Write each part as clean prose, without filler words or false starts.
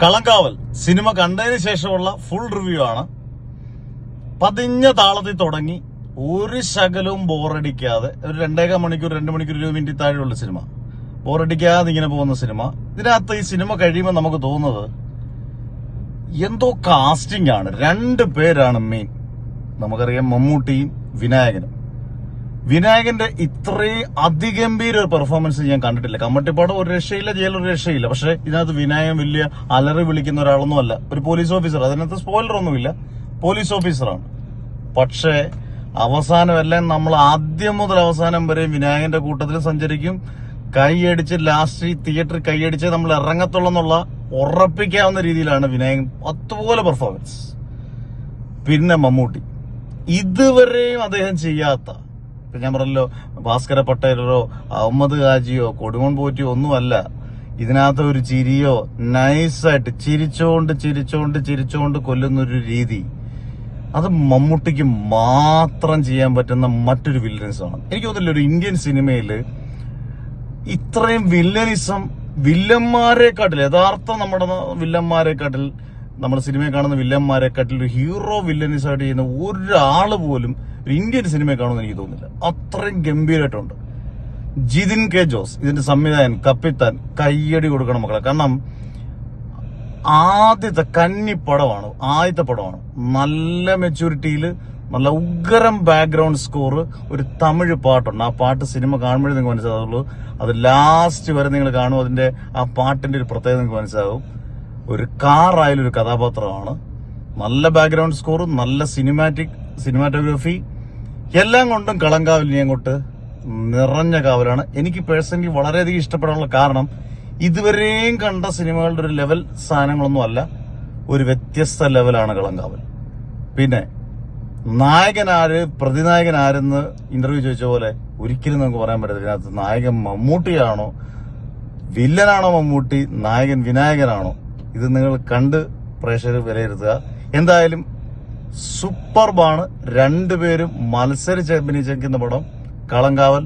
Kalamkaval cinema കണ്ടതിന് ശേഷമുള്ള full review ആണ്. പതിഞ്ഞ താളത്തിൽ തുടങ്ങി ഒരു ശകലവും ബോറടിക്കാതെ ഒരു 2.25 മണിക്കൂർ 2 മണിക്കൂർ 20 മിനിറ്റ് താഴെയുള്ള സിനിമ, ബോറടിക്കാതെ ഇങ്ങനെ പോകുന്ന സിനിമ. ഇതിനകത്ത് ഈ സിനിമ കഴിയുമ്പോൾ നമുക്ക് തോന്നുന്നത് എന്തോ കാസ്റ്റിംഗ് ആണ്. 2 പേരാണ് മെയിൻ. നമുക്കറിയാം മമ്മൂട്ടിയും വിനായകനും. വിനായകന്റെ ഇത്രയും അതിഗംഭീര ഒരു പെർഫോമൻസ് ഞാൻ കണ്ടിട്ടില്ല. കമ്മട്ടിപ്പാടം ഒരു രക്ഷയില്ല, ജയിൽ ഒരു രക്ഷയില്ല. പക്ഷെ ഇതിനകത്ത് വിനായകൻ വലിയ അലറി വിളിക്കുന്ന ഒരാളൊന്നും അല്ല. ഒരു പോലീസ് ഓഫീസർ, അതിനകത്ത് സ്പോയിലർ ഒന്നുമില്ല, പോലീസ് ഓഫീസറാണ്. പക്ഷേ അവസാനം എല്ലാം നമ്മൾ ആദ്യം മുതൽ അവസാനം വരെ വിനായകന്റെ കൂട്ടത്തിൽ സഞ്ചരിക്കും. കൈയടിച്ച് ലാസ്റ്റ് തിയേറ്ററിൽ കൈയടിച്ച് നമ്മൾ ഇറങ്ങത്തുള്ളെന്നുള്ള ഉറപ്പിക്കാവുന്ന രീതിയിലാണ് വിനായകൻ. അതുപോലെ പെർഫോമൻസ്. പിന്നെ മമ്മൂട്ടി ഇതുവരെയും അദ്ദേഹം ചെയ്യാത്ത, ഞാൻ പറഞ്ഞല്ലോ, ഭാസ്കര പട്ടേലോ അഹമ്മദ് ഹാജിയോ കൊടുമൺ പോറ്റിയോ ഒന്നുമല്ല. ഇതിനകത്ത് ഒരു ചിരിയോ നൈസായിട്ട് ചിരിച്ചോണ്ട് കൊല്ലുന്നൊരു രീതി, അത് മമ്മൂട്ടിക്ക് മാത്രം ചെയ്യാൻ പറ്റുന്ന മറ്റൊരു വില്ലനിസമാണ്. എനിക്ക് തോന്നുന്നില്ല ഒരു ഇന്ത്യൻ സിനിമയിൽ ഇത്രയും വില്ലന്മാരെക്കാട്ടിൽ, യഥാർത്ഥം നമ്മുടെ വില്ലന്മാരെക്കാട്ടിൽ, നമ്മുടെ സിനിമയെ കാണുന്ന വില്ലന്മാരെക്കാട്ടിൽ ഒരു ഹീറോ വില്ലനിസമായിട്ട് ചെയ്യുന്ന ഒരാള് പോലും ഒരു ഇന്ത്യൻ സിനിമയെ കാണുമെന്ന് എനിക്ക് തോന്നുന്നില്ല. അത്രയും ഗംഭീരമായിട്ടുണ്ട്. ജിതിൻ കെ ജോസ് ഇതിന്റെ സംവിധായകൻ, കപ്പിത്താൻ, കയ്യടി കൊടുക്കണം മക്കളെ. കാരണം ആദ്യത്തെ കന്നിപ്പടമാണ്, ആദ്യത്തെ പടമാണ്. നല്ല മെച്യൂരിറ്റിയിൽ, നല്ല ഉഗ്രം ബാക്ക്ഗ്രൗണ്ട് സ്കോർ, ഒരു തമിഴ് പാട്ടുണ്ട്. ആ പാട്ട് സിനിമ കാണുമ്പോഴേ നിങ്ങൾക്ക് മനസ്സിലാവുള്ളൂ. അത് ലാസ്റ്റ് വരെ നിങ്ങൾ കാണും. അതിന്റെ ആ പാട്ടിന്റെ ഒരു പ്രത്യേകത നിങ്ങൾക്ക് മനസ്സിലാവും. ഒരു കാറായാലും ഒരു കഥാപാത്രമാണ്. നല്ല ബാക്ക്ഗ്രൗണ്ട് സ്കോർ, നല്ല സിനിമാറ്റോഗ്രാഫി, എല്ലാം കൊണ്ടും കളങ്കാവലിനെ അങ്ങോട്ട് നിറഞ്ഞ കാവലാണ്. എനിക്ക് പേഴ്സണലി വളരെയധികം ഇഷ്ടപ്പെടാനുള്ള കാരണം ഇതുവരെയും കണ്ട സിനിമകളുടെ ഒരു ലെവൽ സാധനങ്ങളൊന്നും അല്ല, ഒരു വ്യത്യസ്ത ലെവലാണ് കളങ്കാവൽ. പിന്നെ നായകനാര് പ്രതിനായകനാരെന്ന് ഇന്റർവ്യൂ ചോദിച്ച പോലെ ഒരിക്കലും നമുക്ക് പറയാൻ പറ്റത്തില്ല. ഇതിനകത്ത് നായകൻ മമ്മൂട്ടിയാണോ, വില്ലനാണോ മമ്മൂട്ടി, നായകൻ വിനായകനാണോ, ഇത് നിങ്ങൾ കണ്ട് പ്രേക്ഷകർ വിലയിരുത്തുക. എന്തായാലും സൂപ്പർബാണ്. 2 പേരും മത്സരിച്ച് അഭിനയിച്ചിരിക്കുന്ന പടം Kalamkaval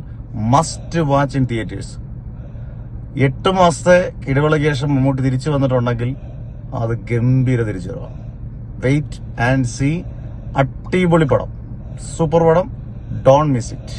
must watch in theatres. 8 മാസത്തെ ഇടവേളയ്ക്ക് ശേഷം മമ്മൂട്ടി തിരിച്ചു വന്നിട്ടുണ്ടെങ്കിൽ അത് ഗംഭീര തിരിച്ചു വരവാണ്. Wait and see. അടിപൊളി പടം, സൂപ്പർ പടം. Don't miss it.